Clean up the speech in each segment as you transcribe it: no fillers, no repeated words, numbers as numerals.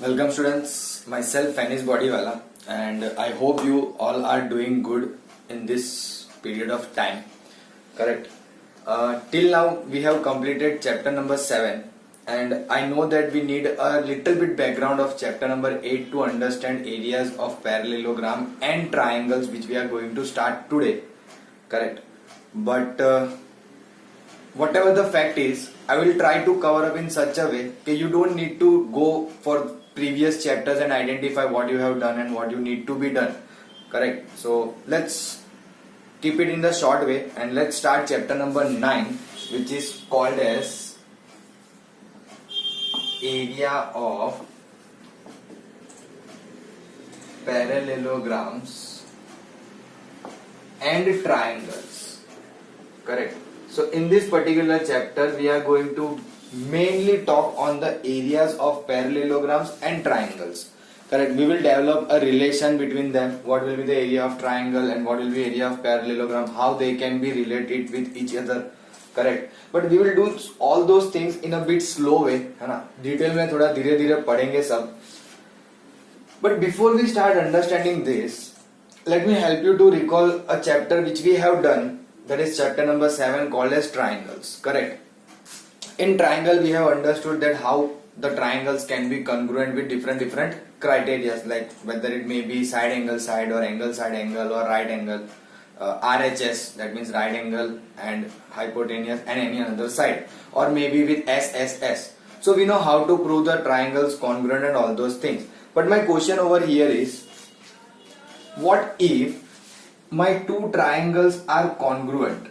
Welcome students, myself Fanish Bodiwala, and I hope you all are doing good in this period of time. Correct. Till now we have completed chapter number 7, and I know that we need a little bit background of chapter number 8 to understand areas of parallelogram and triangles, which we are going to start today. Correct. But whatever the fact is, I will try to cover up in such a way that you don't need to go for previous chapters and identify what you have done and what you need to be done. Correct. So let's keep it in the short way and let's start chapter number 9, which is called as area of parallelograms and triangles. Correct. So in this particular chapter we are going to mainly talk on the areas of parallelograms and triangles. Correct. We will develop a relation between them. What will be the area of triangle and what will be area of parallelogram, how they can be related with each other. Correct. But we will do all those things in a bit slow way, है ना. Detail में थोड़ा धीरे धीरे पढ़ेंगे सब. But before we start understanding this, let me help you to recall a chapter which we have done, that is chapter number 7, called as triangles. Correct. In triangle we have understood that how the triangles can be congruent with different criteria, like whether it may be side angle side or angle side angle or right angle, RHS, that means right angle and hypotenuse and any another side, or maybe with SSS. So we know how to prove the triangles congruent and all those things. But my question over here is, what if my two triangles are congruent?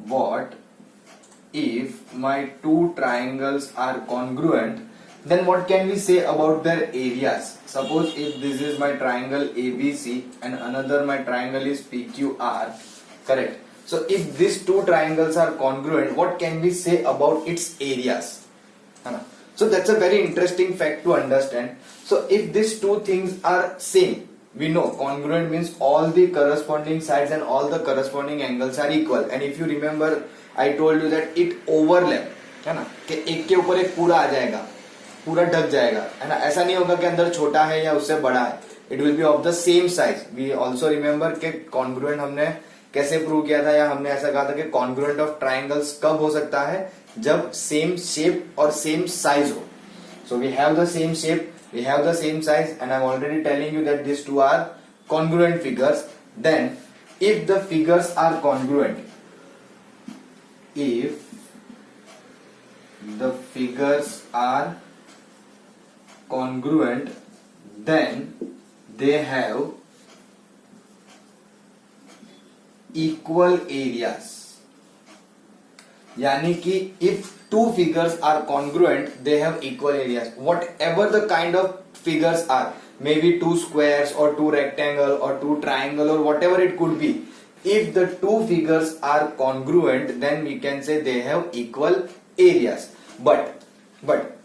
What if my two triangles are congruent? Then what can we say about their areas? Suppose if this is my triangle ABC and another my triangle is PQR. Correct. So if these two triangles are congruent, what can we say about its areas? So that's a very interesting fact to understand. So if these two things are same, we know congruent means all the corresponding sides and all the corresponding angles are equal. And if you remember, I told you that it overlap, है ना, कि एक के ऊपर एक पूरा आ जाएगा, पूरा ढक जाएगा, है ना. ऐसा नहीं होगा कि अंदर छोटा है या उससे बड़ा है. It will be of the same size. We also remember कि congruent हमने कैसे प्रूव किया था, या हमने ऐसा कहा था कि congruent of triangles कब हो सकता है, जब same shape और same size हो. So we have the same shape, we have the same size, and I'm already telling you that these two are congruent figures. Then if the figures are congruent, if the figures are congruent, then they have equal areas. यानी कि if two figures are congruent, they have equal areas. Whatever the kind of figures are, maybe two squares or two rectangle or two triangle or whatever it could be, if the two figures are congruent, then we can say they have equal areas. But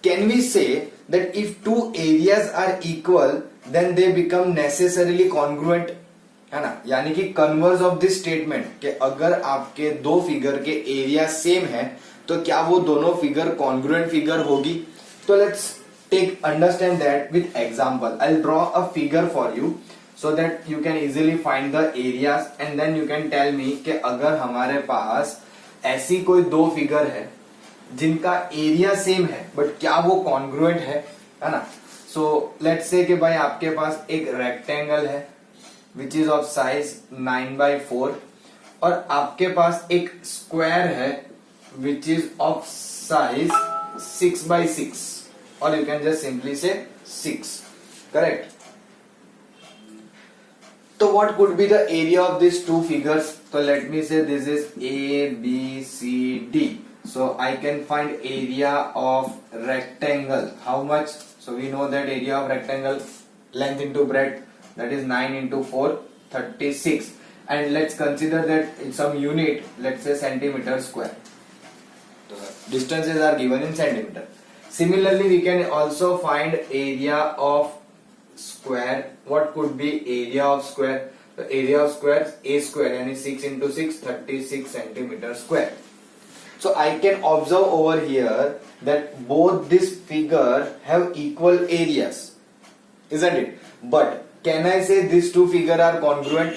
can we say that if two areas are equal, then they become necessarily congruent? है ना. यानी कि converse of this statement कि अगर आपके दो figure के area same है तो क्या वो दोनों फिगर कॉन्ग्रुएंट फिगर होगी? तो let's take understand that with example. I will draw a figure for you so that you can easily find the areas, and then you can tell me कि अगर हमारे पास ऐसी कोई दो फिगर है जिनका एरिया सेम है बट क्या वो कॉन्ग्रुएंट है ना. सो लेट्स से कि भाई आपके पास एक रेक्टेंगल है विच इज ऑफ साइज 9/4 और आपके पास एक स्क्वायर है विच इज ऑफ साइज 6/6, और यू कैन जस्ट सिंपली से 6. Correct. So what could be the area of these two figures? So let me say this is A, B, C, D. So I can find area of rectangle. How much? So we know that area of rectangle, length into breadth, that is 9 into 4, 36. And let's consider that in some unit, let's say centimeter square. So distances are given in centimeter. Similarly, we can also find area of square. What could be area of square? The area of square is a square, यानी 6 into 6, 36 centimeter square. So I can observe over here that both this figure have equal areas, isn't it? But can I say these two figures are congruent?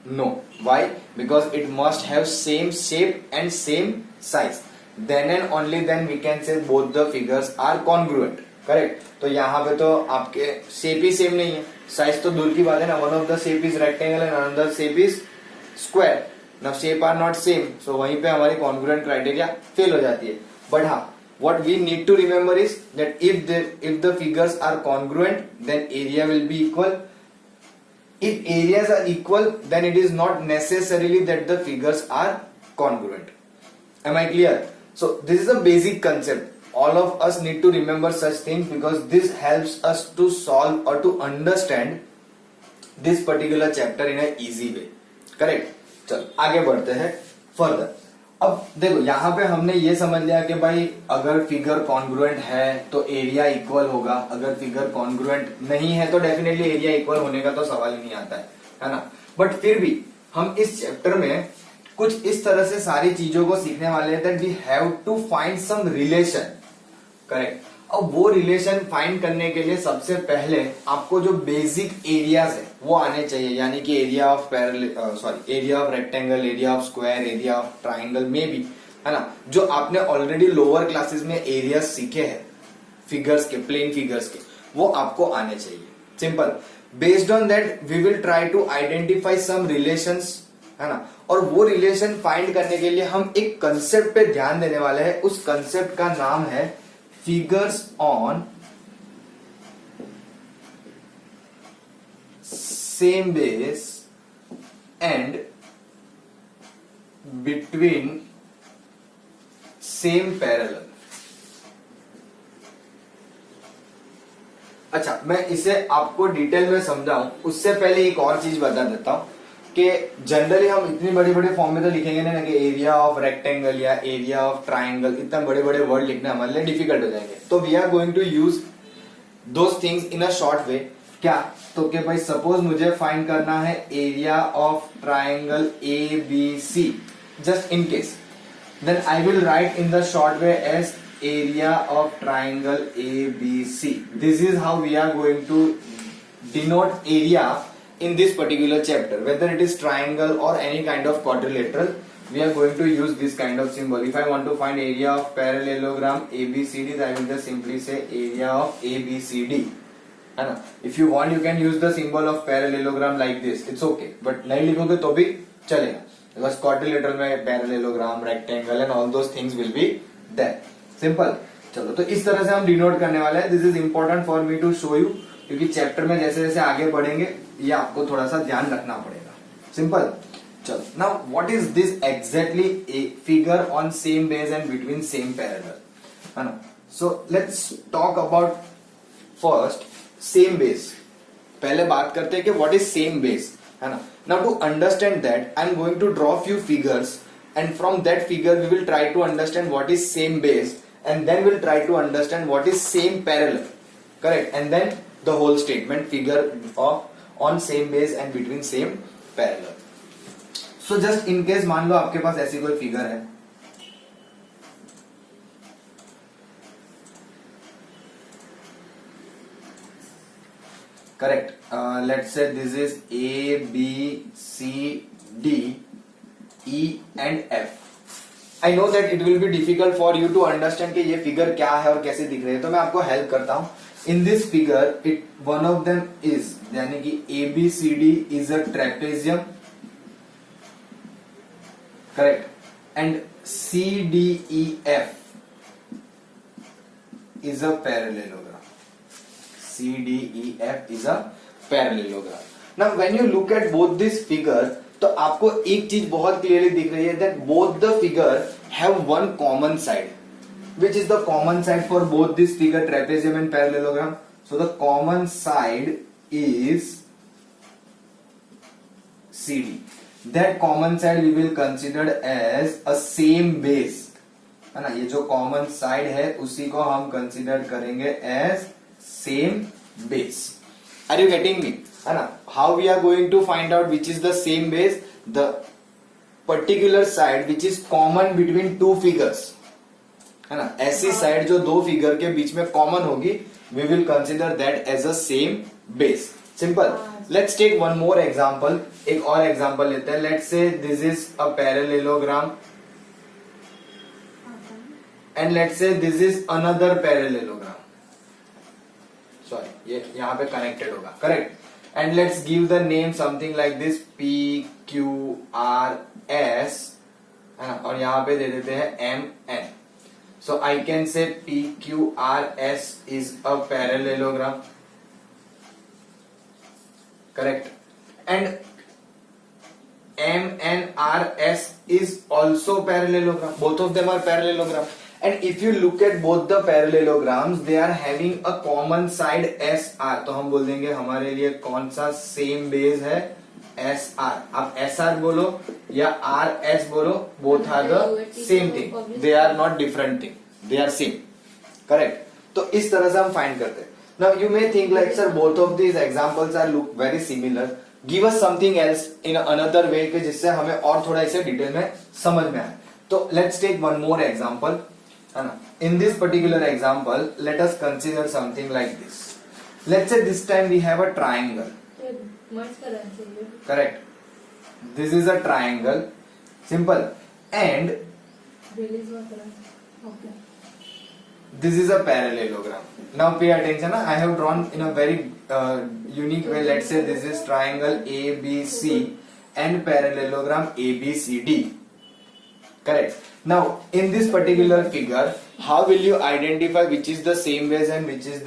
No. Why? Because it must have same shape and same size. Then and only then we can say both the figures are congruent. Correct. तो यहाँ पे तो आपके shape ही same नहीं है, size तो दूर की बात है ना. One of the shape is rectangle and another shape is square. Now shape are not same, so वहीं पे हमारी कॉन्ग्रुएंट क्राइटेरिया फेल हो जाती है. बट हाँ, what we need to remember is that if the figures are congruent, then area will be equal. If areas are equal, then it is not necessarily that the figures are congruent. Am I clear? So this is a basic concept. All of us need to remember such things because this helps us to solve or to understand this particular chapter in a easy way. Correct? चलो आगे बढ़ते हैं further. अब देखो यहाँ पे हमने ये समझ लिया कि भाई अगर फिगर कॉन्ग्रुएंट है तो एरिया इक्वल होगा, अगर फिगर कॉन्ग्रुएंट नहीं है तो डेफिनेटली एरिया इक्वल होने का तो सवाल ही नहीं आता है ना. बट फिर भी हम इस चैप्टर में कुछ इस तरह से सारी चीजों को सीखने वाले हैं that we have to find some relation. Correct. अब वो रिलेशन फाइंड करने के लिए सबसे पहले आपको जो बेसिक एरियाज है वो आने चाहिए, यानी कि area of area of rectangle, area of square, area of triangle में भी, है ना, जो आपने ऑलरेडी लोअर क्लासेस में एरिया सीखे हैं फिगर्स के, प्लेन फिगर्स के, वो आपको आने चाहिए. Simple. Based on that we will try to identify some relations, है ना. और वो रिलेशन फाइंड करने के लिए हम एक कंसेप्ट पे ध्यान देने वाले हैं. उस कंसेप्ट का नाम है figures on same base and between same parallel. अच्छा, मैं इसे आपको डिटेल में समझाऊं उससे पहले एक और चीज बता देता हूं कि जनरली हम इतनी बड़ी बड़ी फॉर्म में तो लिखेंगे ना कि एरिया ऑफ रेक्टेंगल या एरिया ऑफ ट्राइंगल, इतना बड़े बड़े वर्ड लिखना हमारे लिए डिफिकल्ट हो जाएंगे. तो we are going to use those things in a short way. क्या? तो कि भाई सपोज मुझे फाइंड करना है area of triangle A B C, just in case, then I will write in the short way as area of triangle A B C. This is how we are going to denote area in this particular chapter, whether it is triangle or any kind of quadrilateral, we are going to use this kind of symbol. If I want to find area of parallelogram ABCD, I will just simply say area of ABCD, है ना. If you want, you can use the symbol of parallelogram like this, it's okay, but नहीं लिखोगे तो भी चलेगा because quadrilateral में parallelogram, rectangle and all those things will be there. Simple. चलो, तो इस तरह से हम डिनोट करने वाले हैं. This is important for me to show you, क्योंकि चैप्टर में जैसे जैसे आगे बढ़ेंगे ये आपको थोड़ा सा ध्यान रखना पड़ेगा. सिंपल. चलो, now what is this exactly? A figure on same base and between same parallel, है ना. So let's talk about first sem base. पहले बात करते हैं कि व्हाट इज सेम बेस, है ना. Now to understand that I am going to draw few figures and from that figure we will try to understand what is same base and then we'll try to understand what is same parallel. Correct? And then the whole statement, figure of on same base and between same parallel. So just in case मान लो आपके पास ऐसी कोई figure है, correct? Let's say this is A, B, C, D, E and F. I know that it will be difficult for you to understand कि ये figure क्या है और कैसे दिख रही है, तो मैं आपको हेल्प करता हूं. इन this figure it one of them is, यानी कि ABCD is a trapezium, correct, and CDEF is a parallelogram. CDEF is a parallelogram. Now when you look at both this figure, तो आपको एक चीज बहुत क्लियरली दिख रही है that both the figure have one common side. Which is the common side for both this figure, trapezium and parallelogram? So the common side is CD. That common side we will consider as a same base, है ना. ये जो common side है उसी को हम consider करेंगे as same base. Are you getting me? है ना. How we are going to find out which is the same base? The particular side which is common between two figures, है ना, ऐसी साइड जो दो फिगर के बीच में कॉमन होगी, we will consider that as a same base. Simple. Let's take one more example. एक और एग्जांपल लेते हैं. Let's say this is a parallelogram and let's say this is another parallelogram. Sorry, ये यहां पे कनेक्टेड होगा, correct. And let's give the name something like this PQRS, है ना, और यहां पे दे देते हैं MN. So I can say PQRS is a parallelogram, correct, and MNRS is also parallelogram. Both of them are parallelogram, and if you look at both the parallelograms, they are having a common side SR. तो हम बोल देंगे हमारे लिए कौन सा same base है, SR. आप SR बोलो या RS बोलो, both are the same thing. They are not different thing. They are same. Correct. तो इस तरह से हम फाइंड करते हैं. Now you may think like sir both of these examples are look very similar. Give us something else in another way कि जिससे हमें और थोड़ा इसे डिटेल में समझ में आए. तो let's take one more example. है ना. In this particular example, let us consider something like this. Let's say this time we have a triangle. Correct. This is a triangle. Simple. And this is a parallelogram. Now pay attention. I have drawn in a very unique way. Let's say this is triangle ABC and parallelogram ABCD. Correct. Now in this particular figure, how will you identify which is the same base and which is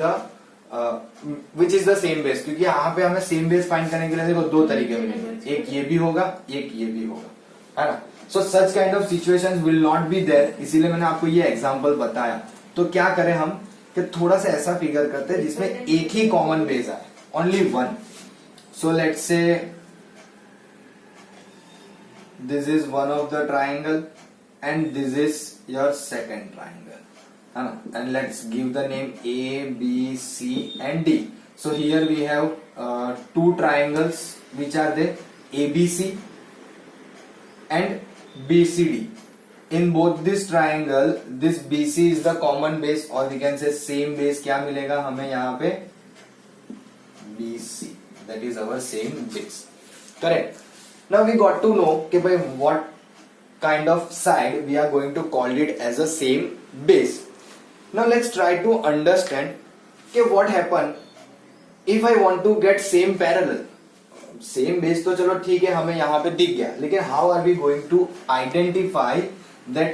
the same base? क्योंकि यहाँ पे हमें same base find करने के लिए देखो दो तरीके मिलेंगे, एक ये भी होगा, एक ये भी होगा, है ना. So such kind of situations will not be there, इसीलिए मैंने आपको ये एग्जांपल बताया. तो क्या करें हम कि थोड़ा सा ऐसा फिगर करते हैं जिसमें एक ही कॉमन बेस आए, only one. So let's say this is one of the triangle and this is your second triangle, है ना. And let's give the name ABC and D. So here we have two triangles which are there, ABC and BCD. In both this triangle, this BC is the common base, or we can say same base. क्या मिलेगा हमें यहाँ पे? BC. That is our same base. Correct. Now we got to know कि भाई what kind of side we are going to call it as a same base. Now let's try to understand कि what happen if I want to get same parallel. Same base तो चलो ठीक है, हमें यहाँ पे दिख गया, लेकिन how are we going to identify that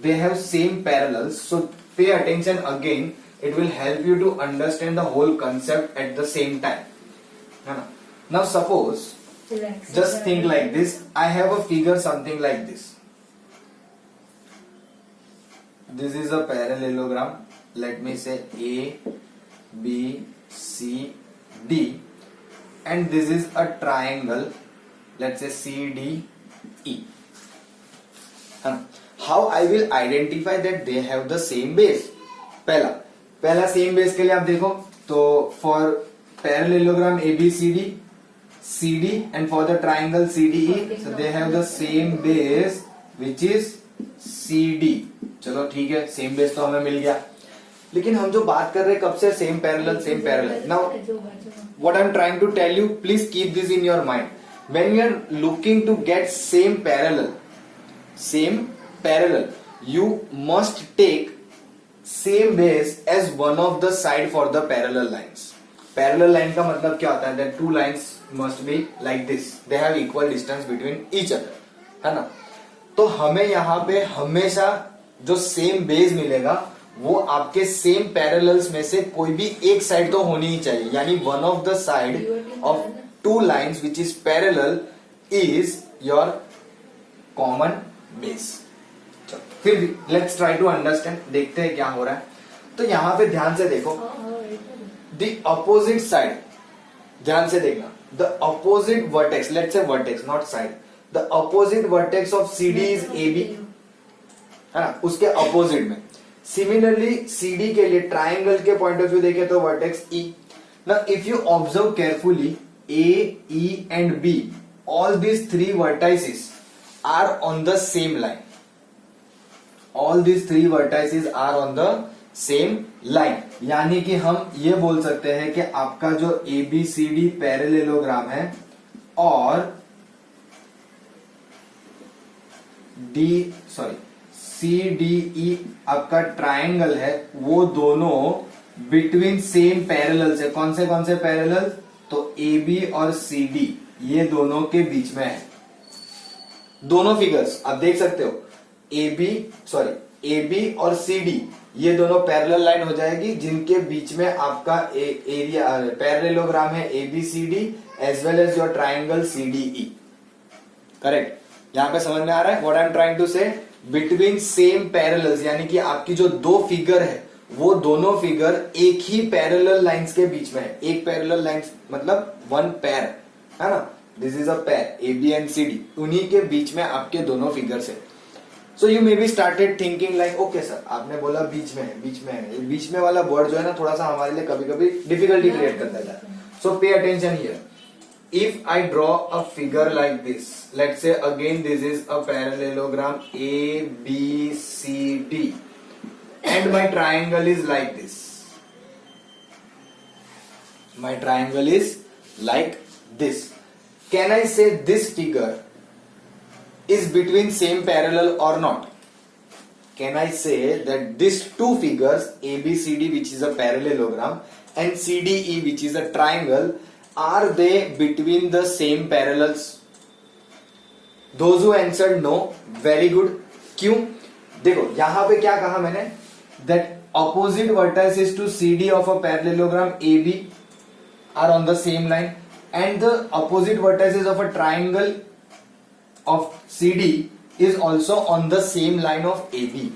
they have same parallels? So pay attention again. It will help you to understand the whole concept at the same time. Now suppose, just think like this. I have a figure something like this. This is a parallelogram. Let me say A, B, C, D, and this is a triangle. Let's say C, D, E. How I will identify that they have the same base? पहला same base के लिए आप देखो तो for parallelogram ABCD, CD, and for the triangle CDE, so they have the same base which is CD. चलो ठीक है, same base तो हमें मिल गया, लेकिन हम जो बात कर रहे हैं कब से, same parallel. Now what I am trying to tell you, please keep this in your mind. When you are looking to get same parallel, you must take same base as one of the side for the parallel lines. Parallel line का मतलब क्या होता है? That two lines must be like this, they have equal distance between each other, है ना. तो हमें यहाँ पे हमेशा जो सेम बेस मिलेगा वो आपके सेम पैरेलल्स में से कोई भी एक साइड तो होनी ही चाहिए, यानी one of the side of two lines which is parallel is your common base. फिर लेट्स ट्राई टू अंडरस्टैंड, देखते हैं क्या हो रहा है. तो यहां पे ध्यान से देखो, द अपोजिट साइड, ध्यान से देखना, the opposite vertex, let's say vertex not side, the opposite vertex of CD is AB, है ना, उसके अपोजिट में. सिमिलरली CD के लिए ट्राइंगल के पॉइंट ऑफ व्यू देखें तो vertex E. Now if you observe carefully A, E and B, all these three vertices are on the same line. All these three vertices are on the same line. यानी कि हम ये बोल सकते हैं कि आपका जो ABCD पैरेललोग्राम है और CDE आपका ट्राइंगल है, वो दोनों बिटवीन सेम पैरेलल से कौन से पैरेलल, तो AB और CD ये दोनों के बीच में है. दोनों फिगर्स आप देख सकते हो, AB और CD ये दोनों पैरेलल लाइन हो जाएगी जिनके बीच में आपका एरिया पैरेललोग्राम है ABCD as well as your triangle CDE. Correct. यहां पे समझ में आ रहा है what I am trying to say, between same parallels, यानी कि आपकी जो दो फिगर है वो दोनों फिगर एक ही पैरेलल लाइंस के बीच में है. एक पैरेलल लाइंस मतलब वन पैर है ना, दिस इज अ पैर AB एंड CD, उन्हीं के बीच में आपके दोनों फिगर्स है. So you may be started thinking like okay sir, आपने बोला बीच में है, बीच में वाला वर्ड जो है ना थोड़ा सा हमारे लिए कभी कभी डिफिकल्टी क्रिएट कर देता है. So pay attention here. If I draw a figure like this, let's say again this is a parallelogram ABCD and my triangle is like this. My triangle is like this. Can I say this figure is between same parallel or not? Can I say that these two figures ABCD, which is a parallelogram, and CDE, which is a triangle, are they between the same parallels? Those who answered no, very good. क्यों? देखो यहां पे क्या कहा मैंने, that opposite vertices to CD of a parallelogram AB are on the same line and the opposite vertices of a triangle of CD is also on the same line of AB.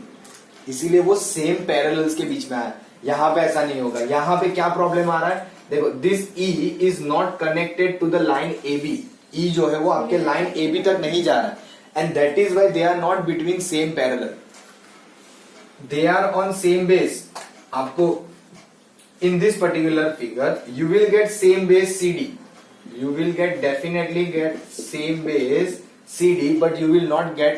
इसीलिए वो same parallels के बीच में आया. यहां पे ऐसा नहीं होगा. यहां पे क्या प्रॉब्लम आ रहा है, देखो this E is not connected to the line AB. E जो है वो आपके लाइन AB तक नहीं जा रहा है and that is why they are not between same parallel, they are on same base. आपको in this particular figure you will get same base CD, you will get definitely get same base CD, but you will not get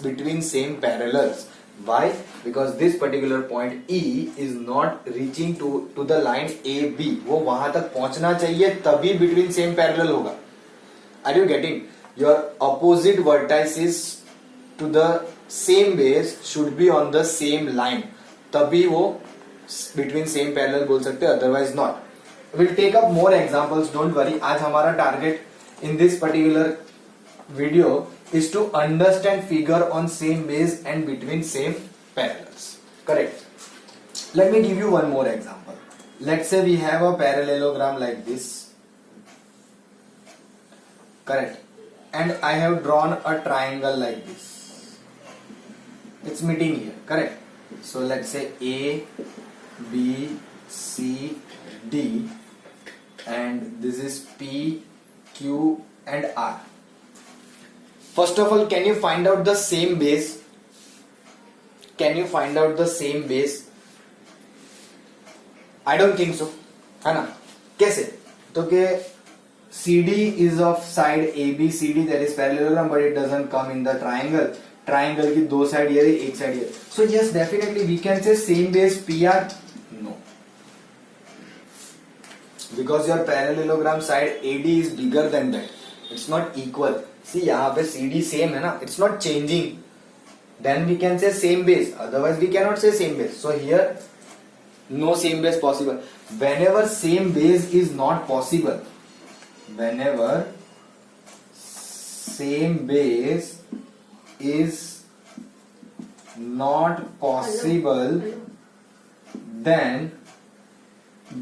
between same parallels. Why? Because this particular point E is not reaching to the line AB. वो वहां तक पहुंचना चाहिए तभी between same parallel होगा. Are you getting? Your opposite vertices to the same base should be on the same line. तभी वो between same parallel बोल सकते हैं, otherwise not. We'll take up more examples, don't worry. आज हमारा target in this particular video is to understand figure on same base and between same parallels. Correct. Let me give you one more example. Let's say we have a parallelogram like this. Correct. And I have drawn a triangle like this. It's meeting here. Correct. So let's say A, B, C, D, and this is P, Q, and R. First of all, can you find out the same base? Can you find out the same base? I don't think so. है ना? कैसे? तो कि CD is of side ABCD, that is parallelogram, but it doesn't come in the triangle. Triangle की दो side ये एक side ये. So yes, definitely we can say same base PR. No. Because your parallelogram side AD is bigger than that. It's not equal. See यहाँ पे CD same है ना, it's not changing. Then we can say same base. Otherwise we cannot say same base. So here no same base possible. Whenever same base is not possible, whenever same base is not possible, then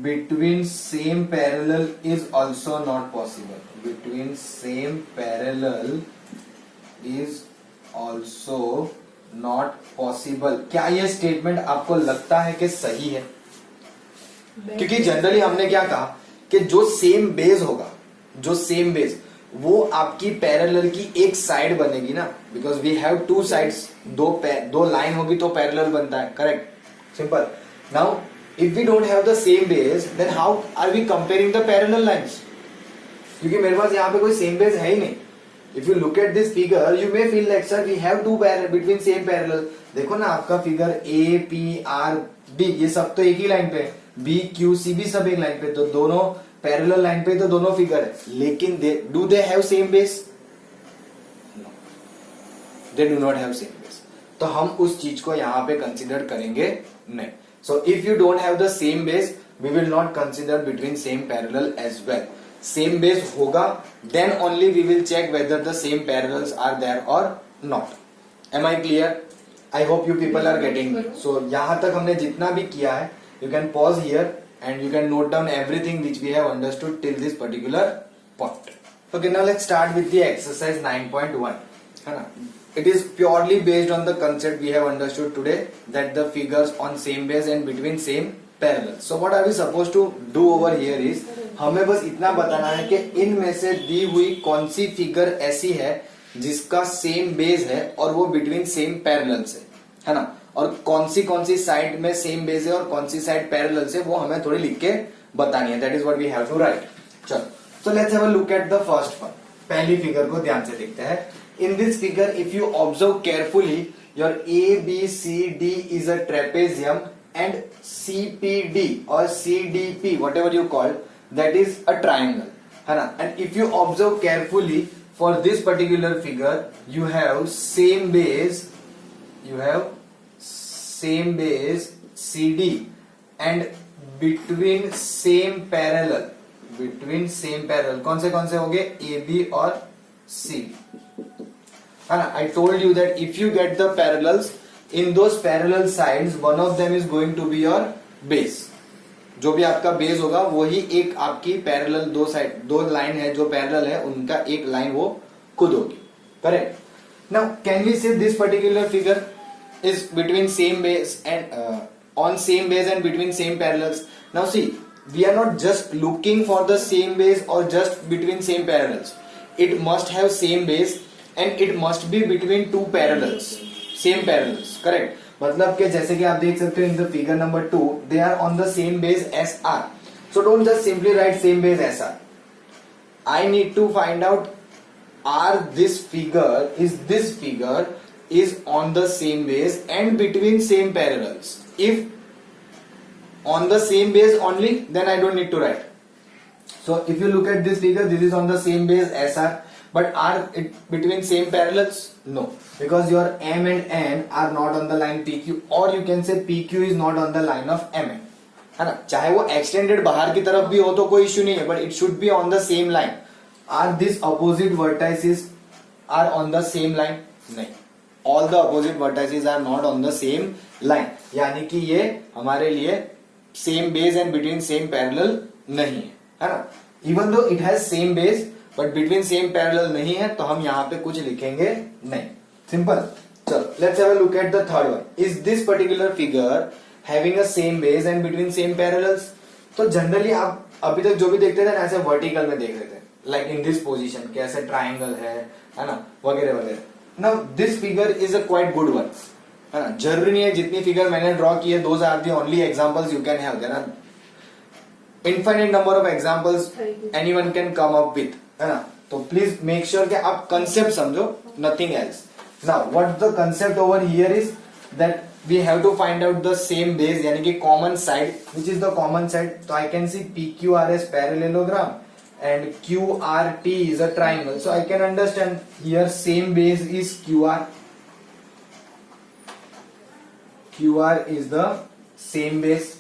between same parallel is also not possible. Between same parallel is also not possible. क्या ये statement आपको लगता है कि सही है? क्योंकि generally हमने क्या कहा कि जो सेम बेस होगा, जो सेम बेस वो आपकी पैरेलल की एक साइड बनेगी ना, because we have two sides, दो लाइन होगी तो पैरेलल बनता है. Correct, simple. Now if we don't have the same base, then how are we comparing the parallel lines? क्योंकि मेरे पास यहाँ पे कोई सेम बेस है ही नहीं. If you look at this figure, you may feel like sir we have two parallel between same parallel. देखो ना आपका figure A P R B ये सब तो एक ही लाइन पे है, B Q C भी सब एक लाइन पे, तो दोनों पैरेलल लाइन पे तो दोनों फिगर है, लेकिन do they have same base? No, they do not have same base. तो हम उस चीज को यहाँ पे कंसिडर करेंगे नहीं. So if you don't have the same base, we will not consider between same parallel as well. Same base होगा, then only we will check whether the same parallels are there or not. Am I clear? I hope you people are getting me. So यहाँ तक हमने जितना भी किया है, you can pause here and you can note down everything which we have understood till this particular point. Okay, now let's start with the exercise 9.1. है ना? It is purely based on the concept we have understood today, that the figures on same base and between same parallel. So what are we supposed to do over here is, हमें बस इतना बताना है कि इनमें से दी हुई कौन सी फिगर ऐसी है जिसका सेम बेस है और वो बिटवीन सेम पैरेलल से है ना, और कौन सी साइड में सेम बेस है और कौन सी साइड पैरेलल से, वो हमें थोड़ी लिख के बतानी है. That is what we have to write. चलो, so let's have a look at the first one. पहली फिगर को ध्यान से देखते हैं. In this figure if you observe carefully, your A B C D is a trapezium and CPD or CDP, whatever you call, that is a triangle, है ना. And if you observe carefully, for this particular figure, you have same base CD and between same parallel कौन से हो गए, AB और C, है ना. I told you that if you get the parallels, in those parallel sides one of them is going to be your base. जो भी आपका बेस होगा वही एक आपकी पैरेलल दो लाइन है जो पैरेलल है, उनका एक लाइन वो खुद होगी. Correct. Now can we say this particular figure is between same base and on same base and between same parallels. Now see, we are not just looking for the same base और just between same parallels. It must have same base and it must be between two parallels, same parallels. Correct. मतलब कि जैसे कि आप देख सकते हो in the figure number 2, they are on the same base S R. So don't just simply write same base S R. I need to find out are this figure is on the same base and between same parallels. If on the same base only, then I don't need to write. So if you look at this figure, this is on the same base SR, but are it between same parallels? No, because your M and N are not on the line PQ, or you can say PQ is not on the line of MN, है ना. चाहे वो extended बाहर की तरफ भी हो तो कोई इश्यू नहीं है, but it should be on the same line. Are these opposite vertices are on the same line? नहीं, all the opposite vertices are not on the same line. यानी कि ये हमारे लिए same base and between same parallel नहीं है ना. Even though it has same base but between same parallel नहीं है, तो हम यहाँ पे कुछ लिखेंगे नहीं. सिंपल. चलो, let's have a look at the third one. Is this particular figure having a same base and between same parallels? तो जनरली आप अभी तक जो भी देखते थे ना, ऐसे वर्टिकल में देख रहे थे, लाइक इन दिस पोजीशन के ऐसे ट्राइंगल है ना, वगैरह वगैरह. Now this figure is a quite good one, है ना. जरूरी नहीं है जितनी फिगर मैंने ड्रॉ की है, those are the only examples you can have. There are infinite number of examples anyone can come up with, है ना. तो प्लीज मेक श्योर कि आप कंसेप्ट समझो, nothing else. Now what the concept over here is that we have to find out the same base, यानी कि common side. Which is the common side? तो I can see PQRS parallelogram and QRT is a triangle, so I can understand here same base is QR. QR is the same base.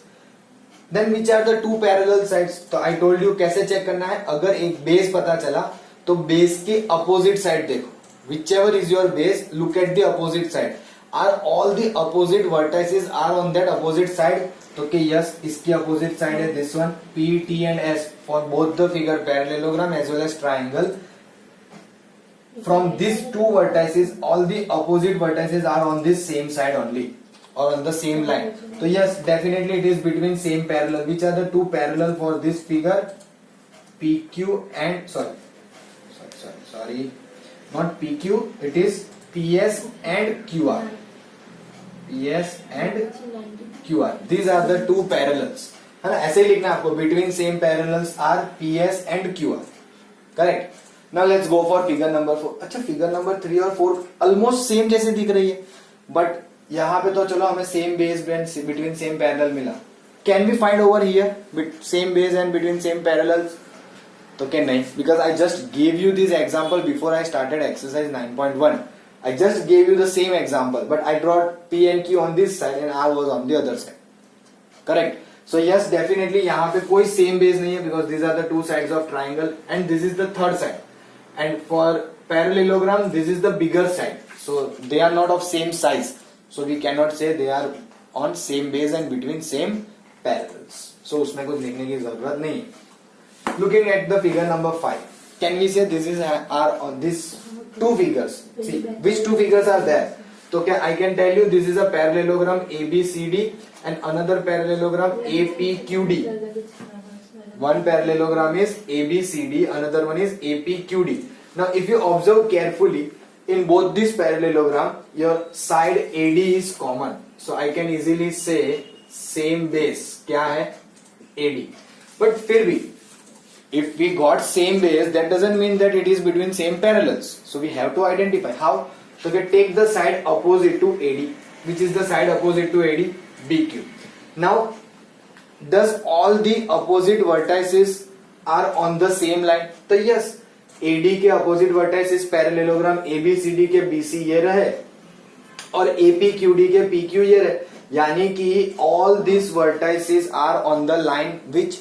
Then which are the two parallel sides? तो I told you कैसे check करना है. अगर एक base पता चला तो base के अपोजिट साइड देखो. Whichever is your base, look at the opposite side. Are all the opposite vertices are on that opposite side? तो कि yes, इसकी opposite side है this one. P, T and S for both the figure parallelogram as well as triangle. From these two vertices, all the opposite vertices are on this same side only, or on the same line. So yes, definitely it is between same parallel. Which are the two parallel for this figure? PQ and sorry, not PQ. It is PS and QR. PS and QR. These are the two parallels. है ना. ऐसे लिखना आपको, between same parallels are PS and QR. Correct. Now let's go for figure number 4. अच्छा, figure number 3 और 4 almost same जैसे दिख रही है, बट यहाँ पे तो चलो हमें same base between same parallel मिला. Can we find over here same base and between same parallels? तो क्या नहीं, because I just gave you this example before I started exercise 9.1. I just gave you the same example, but I brought P and Q on this side and R was on the other side. Correct? So yes, definitely यहाँ पे कोई same base नहीं है, because these are the two sides of triangle and this is the third side. And for parallelogram, this is the bigger side. So they are not of same size. So we cannot say they are on same base and between same parallels. So उसमें कुछ लिखने की जरूरत नहीं. Looking at the figure number 5, can we say this is are on this two figures? See, which two figures are there? So I can tell you this is a parallelogram ABCD and another parallelogram APQD. One parallelogram is ABCD, another one is APQD. Now if you observe carefully, in both this parallelogram your side AD is common, so I can easily say same base क्या है? AD. But फिर भी if we got same base, that doesn't mean that it is between same parallels. So we have to identify how. So we take the side opposite to AD, which is the side opposite to AD, BQ. Now, does all the opposite vertices are on the same line? तो yes, AD के opposite vertices parallelogram ABCD के BC ये रहे और APQD के PQ ये रहे, यानी कि all these vertices are on the line which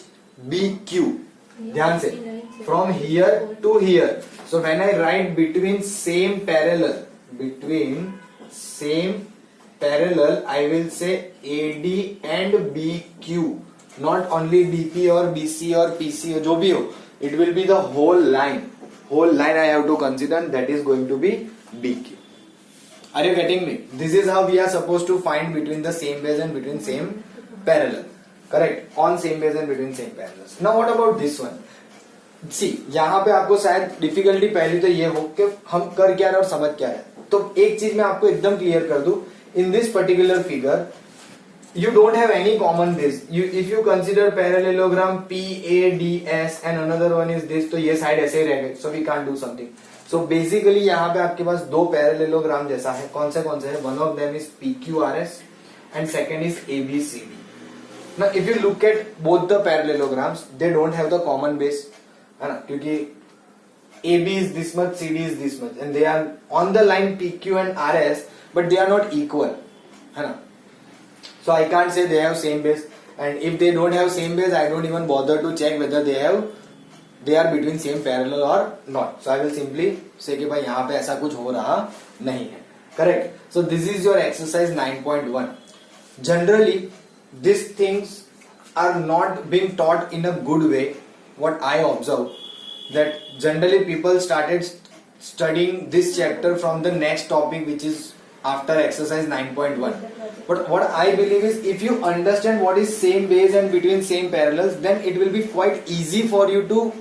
BQ. ध्यान से, from here to here. So when I write between same parallel, I will say AD and BQ, not only DP or BC or PC or जो भी हो, it will be the whole line I have to consider, that is going to be BQ. Are you getting me? This is how we are supposed to find between the same base and between same parallel. Correct? On same base and between same parallels. Now what about this one? See, यहाँ पे आपको शायद difficulty पहले तो ये हो कि हम कर क्या रहे और समझ क्या रहे. तो एक चीज मैं आपको एकदम क्लियर कर दूं, इन this particular figure you don't have any common base. If you consider parallelogram PADS and another one is this, तो ये साइड ऐसे ही रह गए, so we can't do something. So basically यहाँ पे आपके पास दो parallelogram जैसा है. कौन से है? One of them is PQRS and second is ABCD. Now if you look at both the parallelograms, they don't have the common base, है ना, क्योंकि AB is this much, CD is this much, and they are on the line PQ and RS, but they are not equal, है ना. So I can't say they have same base, and if they don't have same base, I don't even bother to check whether they are between same parallel or not. So I will simply say कि भाई यहाँ पे ऐसा कुछ हो रहा नहीं है. Correct? So this is your exercise 9.1. Generally, these things are not being taught in a good way. What I observe, that generally people started studying this chapter from the next topic, which is after exercise 9.1. But what I believe is, if you understand what is same base and between same parallels, then it will be quite easy for you to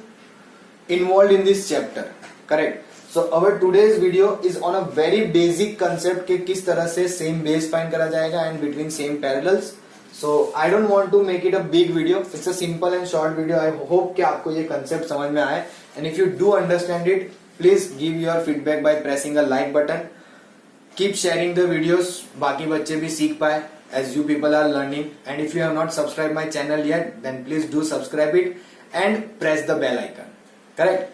involved in this chapter. Correct? So our today's video is on a very basic concept कि किस तरह से same base find करा जाएगा and between same parallels. So I don't want to make it a big video. It's a simple and short video. I hope कि आपको ये concept समझ में आए. And if you do understand it, please give your feedback by pressing a like button. Keep sharing the videos. बाकी बच्चे भी सीख पाए as you people are learning. And if you have not subscribed my channel yet, then please do subscribe it and press the bell icon. Correct?